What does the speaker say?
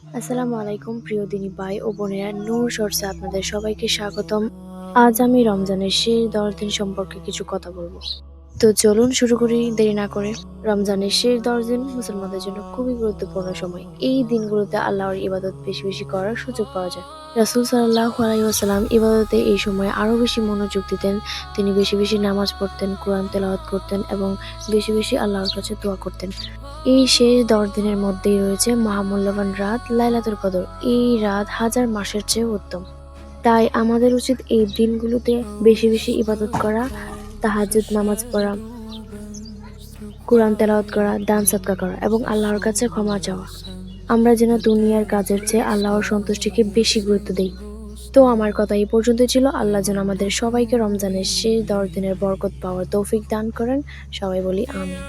আসসালামু আলাইকুম প্রিয় দিনী ভাই ও বোনেরা, নূর শর্টসে আপনাদের সবাইকে স্বাগতম। আজ আমি রমজানের শেষ 10 দিন সম্পর্কে কিছু কথা বলবো। তো চলুন শুরু করি দেরি না করে। রমজানের শেষ 10 দিন মুসলমানদের জন্য খুবই গুরুত্বপূর্ণ সময়। এই দিনগুলোতে আল্লাহর ইবাদত বেশি বেশি করার সুযোগ পাওয়া যায়। রাসূল সাল্লাল্লাহু আলাইহি ওয়াসাল্লাম ইবাদতে এই সময় আরো বেশি মনোযোগ দিতেন। তিনি বেশি বেশি নামাজ পড়তেন, কোরআন তেলাওয়াত করতেন এবং বেশি বেশি আল্লাহর কাছে দোয়া করতেন। এই শেষ 10 দিনের মধ্যেই রয়েছে মহামূল্যবান রাত লাইলাতুল কদর। এই রাত হাজার মাসের চেয়ে উত্তম। তাই আমাদের উচিত এই দিনগুলোতে বেশি বেশি ইবাদত করা, তাহাজ্জুদ নামাজ পড়া, কোরআন তেলাওয়াত করা, দান সদকা করা এবং আল্লাহর কাছে ক্ষমা চাওয়া। আমরা যেন দুনিয়ার কাজের চেয়ে আল্লাহর সন্তুষ্টিকে বেশি গুরুত্ব দেই। তো আমার কথা এই পর্যন্তই ছিল। আল্লাহ যেন আমাদের সবাইকে রমজানের শেষ 10 দিনের বরকত পাওয়ার তৌফিক দান করেন। সবাই বলি আমিন।